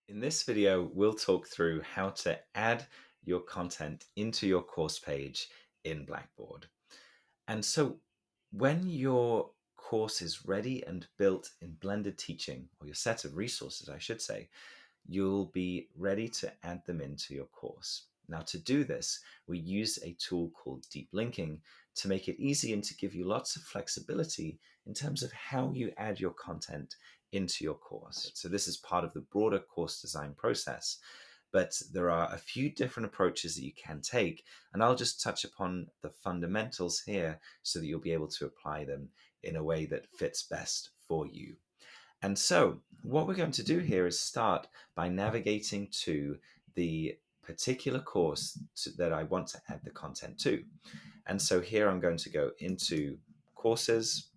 In this video, we'll talk through how to add your content into your course page in Blackboard. And so when your course is ready and built in blended teaching, or your set of resources, I should say, you'll be ready to add them into your course. Now, to do this, we use a tool called deep linking to make it easy and to give you lots of flexibility in terms of how you add your content into your course. So this is part of the broader course design process, but there are a few different approaches that you can take, and I'll just touch upon the fundamentals here so that you'll be able to apply them in a way that fits best for you. And so what we're going to do here is start by navigating to the particular course that I want to add the content to. And so here I'm going to go into courses,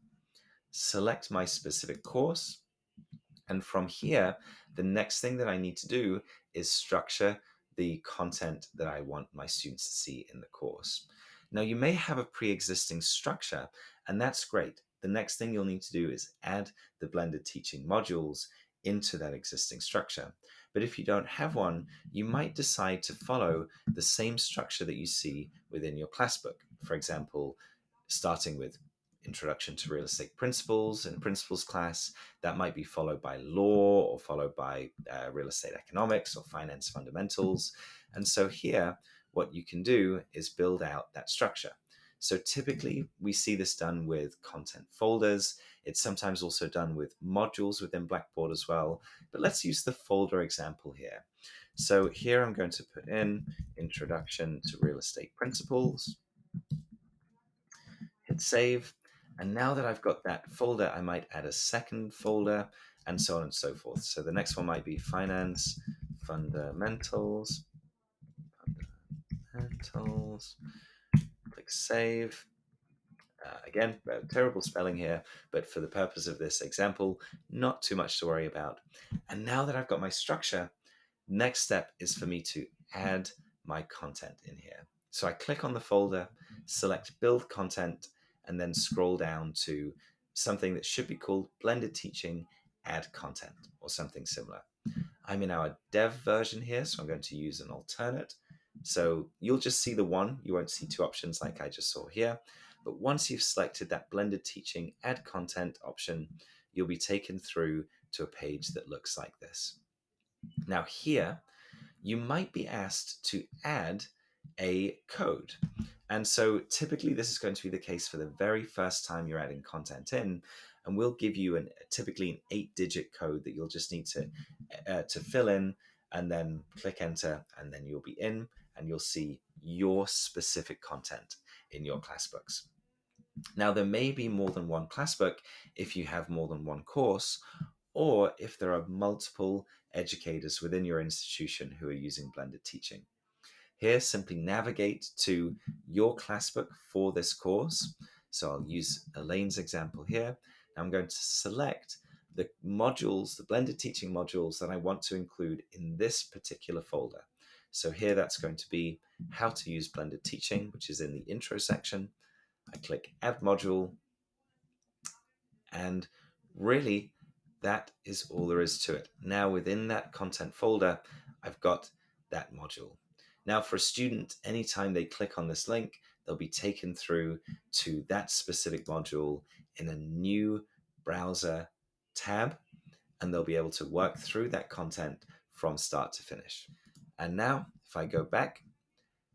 select my specific course, and from here, the next thing that I need to do is structure the content that I want my students to see in the course. Now, you may have a pre-existing structure, and that's great. The next thing you'll need to do is add the blended teaching modules into that existing structure. But if you don't have one, you might decide to follow the same structure that you see within your class book. For example, starting with Introduction to Real Estate Principles in a principles class, that might be followed by law or followed by real estate economics or finance fundamentals. And so here, what you can do is build out that structure. So typically we see this done with content folders. It's sometimes also done with modules within Blackboard as well. But let's use the folder example here. So here I'm going to put in Introduction to Real Estate Principles, hit save. And now that I've got that folder, I might add a second folder and so on and so forth. So the next one might be Finance Fundamentals. Click Save. Again, terrible spelling here, but for the purpose of this example, not too much to worry about. And now that I've got my structure, next step is for me to add my content in here. So I click on the folder, select Build Content, and then scroll down to something that should be called Blended Teaching Add Content or something similar. I'm in our dev version here, so I'm going to use an alternate. So you'll just see the one, you won't see two options like I just saw here. But once you've selected that Blended Teaching Add Content option, you'll be taken through to a page that looks like this. Now here, you might be asked to add a code. And so typically this is going to be the case for the very first time you're adding content in, and we'll give you typically an 8-digit code that you'll just need to fill in and then click enter, and then you'll be in and you'll see your specific content in your class books. Now, there may be more than one class book if you have more than one course, or if there are multiple educators within your institution who are using blended teaching. Here, simply navigate to your class book for this course. So I'll use Elaine's example here. I'm going to select the modules, the blended teaching modules that I want to include in this particular folder. So here that's going to be how to use blended teaching, which is in the intro section. I click add module, and really that is all there is to it. Now within that content folder, I've got that module. Now for a student, anytime they click on this link, they'll be taken through to that specific module in a new browser tab, and they'll be able to work through that content from start to finish. And now if I go back,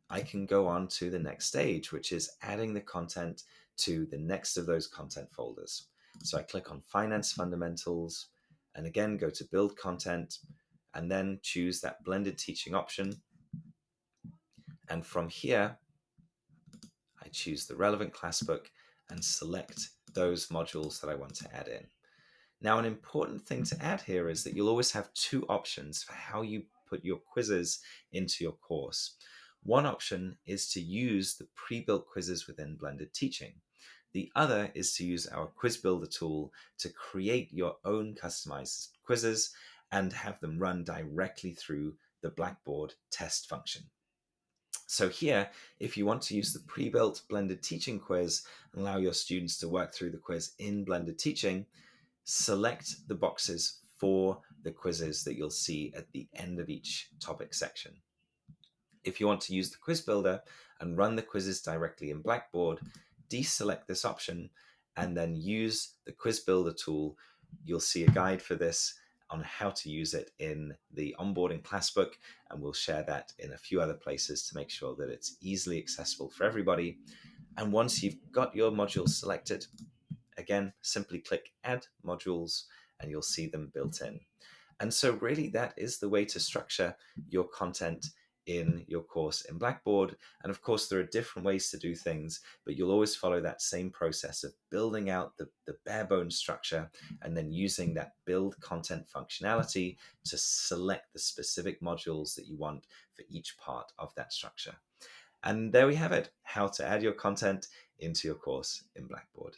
I can go on to the next stage, which is adding the content to the next of those content folders. So I click on Finance Fundamentals, and again go to Build Content, and then choose that blended teaching option. And from here, I choose the relevant class book and select those modules that I want to add in. Now, an important thing to add here is that you'll always have two options for how you put your quizzes into your course. One option is to use the pre-built quizzes within blended teaching. The other is to use our quiz builder tool to create your own customized quizzes and have them run directly through the Blackboard test function. So here, if you want to use the pre-built blended teaching quiz and allow your students to work through the quiz in blended teaching, select the boxes for the quizzes that you'll see at the end of each topic section. If you want to use the quiz builder and run the quizzes directly in Blackboard, deselect this option and then use the quiz builder tool. You'll see a guide for this on how to use it in the onboarding class book, and we'll share that in a few other places to make sure that it's easily accessible for everybody. And once you've got your modules selected, again, simply click Add Modules and you'll see them built in. And so really that is the way to structure your content in your course in Blackboard. And of course, there are different ways to do things, but you'll always follow that same process of building out the bare bones structure and then using that build content functionality to select the specific modules that you want for each part of that structure. And there we have it, how to add your content into your course in Blackboard.